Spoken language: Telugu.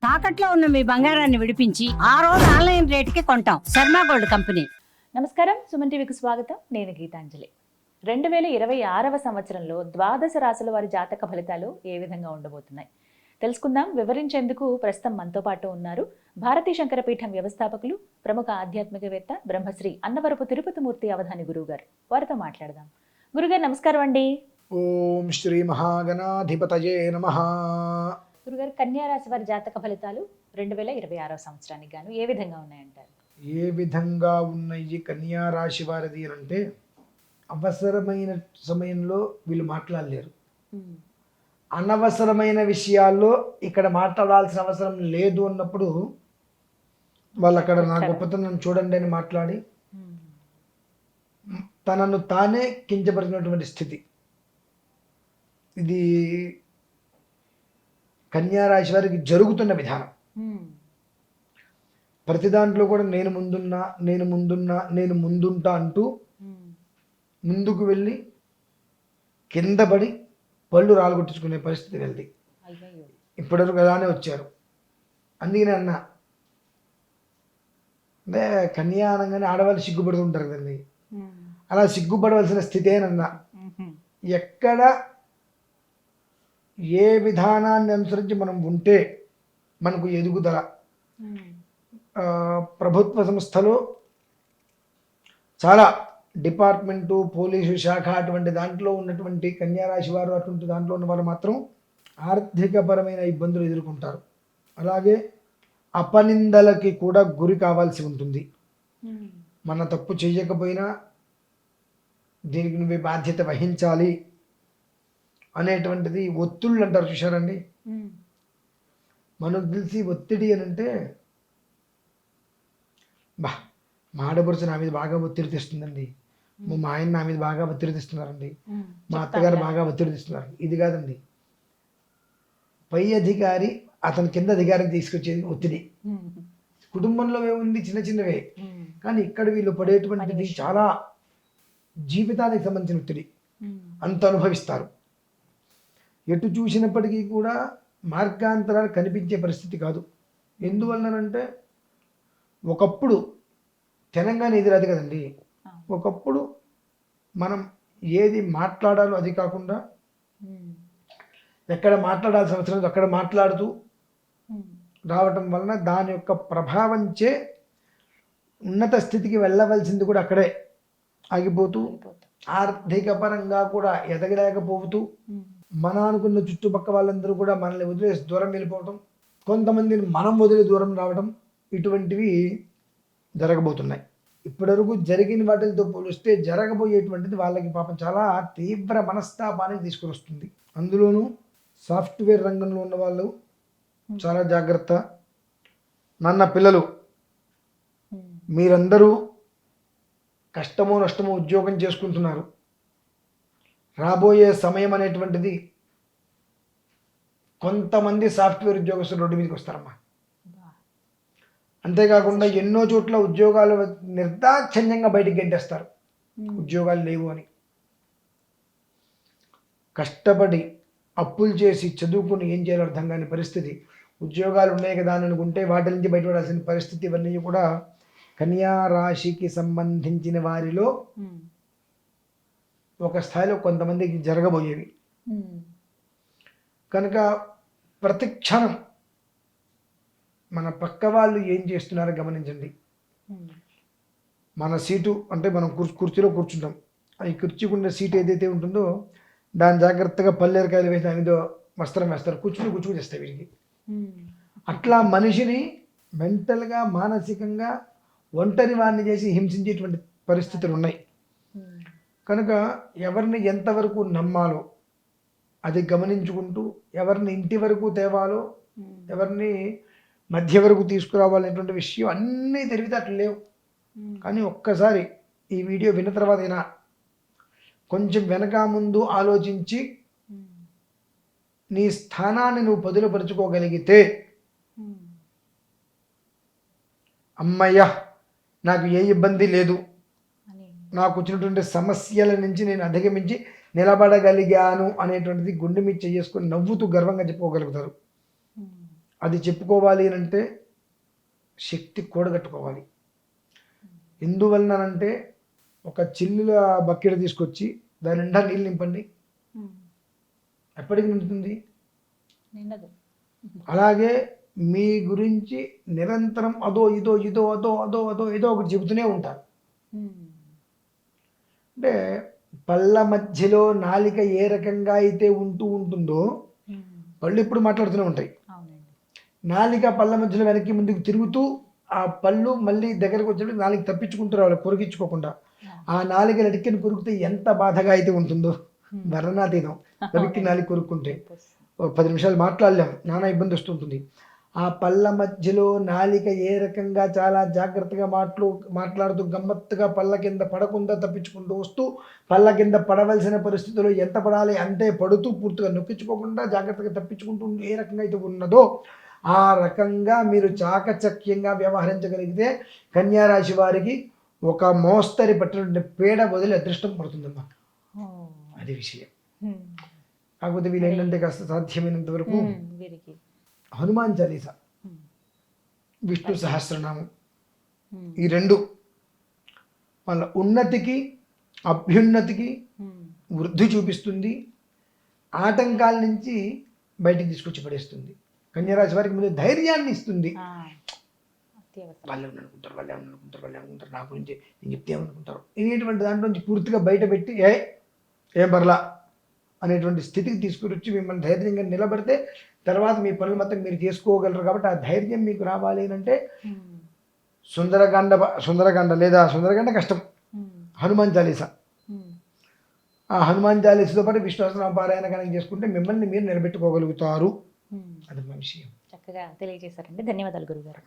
తాకట్లో ఉన్న మీ బంగారాన్ని విడిపించి ఆ రోజు ఆన్లైన్ రేటుకి కొంటాం. Sharma gold company. నమస్కారం, సుమన్ టీవీకి స్వాగతం. నేను గీతాంజలి. 2026వ సంవత్సరంలో ద్వాదశ రాశుల వారి జాతక ఫలితాలు ఏ విధంగా ఉండబోతున్నాయి తెలుసుకుందాం. వివరించేందుకు ప్రస్తుతం మనతో పాటు ఉన్నారు భారతీ శంకరపీఠం వ్యవస్థాపకులు, ప్రముఖ ఆధ్యాత్మికవేత్త బ్రహ్మశ్రీ అన్నవరపు తిరుపతిమూర్తి అవధాని గురువు గారు. వారితో మాట్లాడదాం. గురుగారు నమస్కారం అండి. ఓం శ్రీ మహాగణాధిపతయే నమః. గురుగారు, కన్యా రాశి వారి జాతక ఫలితాలు 2026వ సంవత్సరానికి గాను ఏ విధంగా ఉన్నాయంటారు? ఏ విధంగా ఉన్నాయి కన్యా రాశి వారిది అంటే, అవసరమైన సమయంలో వీళ్ళు మాట్లాడలేరు. అనవసరమైన విషయాల్లో ఇక్కడ మాట్లాడాల్సిన అవసరం లేదు అన్నప్పుడు వాళ్ళు అక్కడ నా గొప్పతనం చూడండి అని మాట్లాడి తనను తానే కించపరిచినటువంటి స్థితి. ఇది కన్యా రాశి వారికి జరుగుతున్న విధానం. ప్రతి దాంట్లో కూడా నేను ముందుంటా అంటూ ముందుకు వెళ్ళి కింద పడి పళ్ళు రాలగొట్టించుకునే పరిస్థితి వెళ్ళి ఇప్పటివరకు అలానే వచ్చారు. అందుకనే అన్నా, అంటే కన్యా అనగానే ఆడవాళ్ళు సిగ్గుపడుతుంటారు కదండి, అలా సిగ్గుపడవలసిన స్థితేనన్నా. ఎక్కడ ఏ విధానాన్ని అనుసరించి మనం ఉంటే మనకు ఎదుగుదల. ప్రభుత్వ సంస్థలో చాలా డిపార్ట్మెంటు, పోలీసు శాఖ అటువంటి దాంట్లో ఉన్నటువంటి కన్యారాశి వారు, అటువంటి దాంట్లో ఉన్న వారు మాత్రం ఆర్థికపరమైన ఇబ్బందులు ఎదుర్కొంటారు. అలాగే అపనిందలకి కూడా గురి కావాల్సి ఉంటుంది. మన తప్పు చేయకపోయినా దీనికి నువ్వే బాధ్యత వహించాలి అనేటువంటిది ఒత్తిళ్ళు అంటారు, చూశారండి. మనకు తెలిసి ఒత్తిడి అని అంటే, మా ఆడపడుచు నా మీద బాగా ఒత్తిడి తెస్తుందండి, మా ఆయన నా మీద బాగా ఒత్తిడి తెస్తున్నారండి, మా అత్తగారు బాగా ఒత్తిడి తెస్తున్నారు. ఇది కాదండి, పై అధికారి అతని కింద అధికారిని తీసుకొచ్చేది ఒత్తిడి. కుటుంబంలో ఏముంది, చిన్న చిన్నవే, కానీ ఇక్కడ వీళ్ళు పడేటువంటిది చాలా జీవితానికి సంబంధించిన ఒత్తిడి. అంత అనుభవిస్తారు. ఎటు చూసినప్పటికీ కూడా మార్గాంతరాలు కనిపించే పరిస్థితి కాదు. ఎందువల్లనంటే, ఒకప్పుడు తెలంగాణ ఎదురది కదండి. ఒకప్పుడు మనం ఏది మాట్లాడాలో అది కాకుండా ఎక్కడ మాట్లాడాల్సిన అవసరం లేదు అక్కడ మాట్లాడుతూ రావటం వలన దాని యొక్క ప్రభావంచే ఉన్నత స్థితికి వెళ్ళవలసింది కూడా అక్కడే ఆగిపోతూ, ఆర్థిక పరంగా కూడా ఎదగలేకపోతూ, మన అనుకున్న చుట్టుపక్క వాళ్ళందరూ కూడా మనల్ని వదిలేసి దూరం వెళ్ళిపోవటం, కొంతమందిని మనం వదిలి దూరం రావడం, ఇటువంటివి జరగబోతున్నాయి. ఇప్పటివరకు జరిగిన వాటితో పోలిస్తే జరగబోయేటువంటిది వాళ్ళకి పాపం చాలా తీవ్ర మనస్తాపానికి తీసుకుని వస్తుంది. అందులోనూ సాఫ్ట్వేర్ రంగంలో ఉన్న వాళ్ళు చాలా జాగ్రత్త. నాన్న పిల్లలు, మీరందరూ కష్టమో నష్టమో ఉద్యోగం చేసుకుంటున్నారు. రాబోయే సమయం అనేటువంటిది కొంతమంది సాఫ్ట్వేర్ ఉద్యోగస్తులు రోడ్డు మీదకి వస్తారమ్మా. అంతేకాకుండా ఎన్నో చోట్ల ఉద్యోగాలు నిర్దాక్షిణ్యంగా బయటికి గెంటేస్తారు, ఉద్యోగాలు లేవు అని. కష్టపడి అప్పులు చేసి చదువుకుని ఏం చేయాలో అర్థం కాని పరిస్థితి. ఉద్యోగాలు ఉన్నాయి కదా అని అనుకుంటే వాటి నుంచి బయటపడాల్సిన పరిస్థితి. ఇవన్నీ కూడా కన్యా రాశికి సంబంధించిన వారిలో ఒక స్థాయిలో కొంతమందికి జరగబోయేవి. కనుక ప్రతి క్షణం మన పక్క వాళ్ళు ఏం చేస్తున్నారో గమనించండి. మన సీటు అంటే మనం కుర్చీలో కూర్చుంటాం, ఈ కుర్చీకున్న సీటు ఏదైతే ఉంటుందో దాని జాగ్రత్తగా పల్లెరకాయలు వేసి దాని మీద వస్త్రం వేస్తారు, కూర్చుని చేస్తాయి వీరికి. అట్లా మనిషిని మెంటల్గా, మానసికంగా ఒంటరి వారిని చేసి హింసించేటువంటి పరిస్థితులు ఉన్నాయి. కనుక ఎవరిని ఎంతవరకు నమ్మాలో అది గమనించుకుంటూ, ఎవరిని ఇంటి వరకు తేవాలో, ఎవరిని మధ్య వరకు తీసుకురావాలనేటువంటి విషయం అన్నీ తెలివితే అట్లా లేవు. కానీ ఒక్కసారి ఈ వీడియో విన్న తర్వాత అయినా కొంచెం వెనక ముందు ఆలోచించి నీ స్థానాన్ని నువ్వు పదులుపరుచుకోగలిగితే, అమ్మయ్య నాకు ఏ ఇబ్బంది లేదు, నాకు వచ్చినటువంటి సమస్యల నుంచి నేను అధిగమించి నిలబడగలిగాను అనేటువంటిది గుండె మీద చేసుకొని నవ్వుతూ గర్వంగా చెప్పుకోగలుగుతారు. అది చెప్పుకోవాలి అంటే శక్తి కూడగట్టుకోవాలి. ఎందువలనంటే ఒక చిల్లుల బకెట్ తీసుకొచ్చి దాని నిండా నీళ్ళు నింపండి, ఎప్పటికి నిండుతుంది? నిండదు. అలాగే మీ గురించి నిరంతరం అదో ఇదో ఇదో అదో అదో అదో ఏదో ఒకటి చెబుతూనే ఉంటారు. అంటే పళ్ళ మధ్యలో నాలిక ఏ రకంగా అయితే ఉంటుందో పళ్ళు ఎప్పుడు మాట్లాడుతూనే ఉంటాయి. అవునండి. నాలిక పళ్ళ మధ్యలో వెనక్కి ముందుకు తిరుగుతూ ఆ పళ్ళు మళ్ళీ దగ్గరకు వచ్చేటప్పుడు నాలిక తప్పించుకుంటారు, వాళ్ళు కొరికించుకోకుండా. ఆ నాలిక లడిక్కిని కొరికితే ఎంత బాధగా అయితే ఉంటుందో వర్ణనాతీతం. లడిక్కి నాలిక కొరుక్కుంటే 10 నిమిషాలు మాట్లాడలేం, నానా ఇబ్బంది వస్తుంటుంది. ఆ పళ్ళ మధ్యలో నాలిక ఏ రకంగా చాలా జాగ్రత్తగా మాట్లాడుతూ గమ్మత్తుగా పళ్ళ కింద పడకుండా తప్పించుకుంటూ వస్తూ పళ్ళ కింద పడవలసిన పరిస్థితుల్లో ఎంత పడాలి అంతే పడుతూ పూర్తిగా నొక్కించుకోకుండా జాగ్రత్తగా తప్పించుకుంటూ ఏ రకంగా అయితే ఉన్నదో ఆ రకంగా మీరు చాకచక్యంగా వ్యవహరించగలిగితే కన్యారాశి వారికి ఒక మోస్తరి పట్టినటువంటి పేడ వదిలి అదృష్టం పడుతుందమ్మా. అది విషయం. కాకపోతే వీళ్ళు ఏంటంటే కాస్త సాధ్యమైనంత వరకు వీరికి హనుమాన్ చాలీసా, విష్ణు సహస్రనామం, ఈ రెండు వాళ్ళ ఉన్నతికి అభ్యున్నతికి వృద్ధి చూపిస్తుంది, ఆటంకాల నుంచి బయటికి తీసుకొచ్చి పడేస్తుంది. కన్యారాశి వారికి ముందు ధైర్యాన్ని ఇస్తుంది. వాళ్ళు ఏమనుకుంటారు నా గురించి, నేను చెప్తే ఏమనుకుంటారు అనేటువంటి దాంట్లో నుంచి పూర్తిగా బయట పెట్టి ఏం పర్లా అనేటువంటి స్థితికి తీసుకుని వచ్చి మిమ్మల్ని ధైర్యంగా నిలబడితే తర్వాత మీ పనులు మొత్తం మీరు చేసుకోగలరు. కాబట్టి ఆ ధైర్యం మీకు రావాలి అంటే సుందరకాండ లేదా సుందరకాండ కష్టం, హనుమాన్ చాలీసా, ఆ హనుమాన్ చాలీసాతో పాటు విష్ణు సహస్రనామ పారాయణ కనుక చేసుకుంటే మిమ్మల్ని మీరు నిలబెట్టుకోగలుగుతారు. అది మా విషయం. చక్కగా తెలియజేశారండి. ధన్యవాదాలు గురుగారు.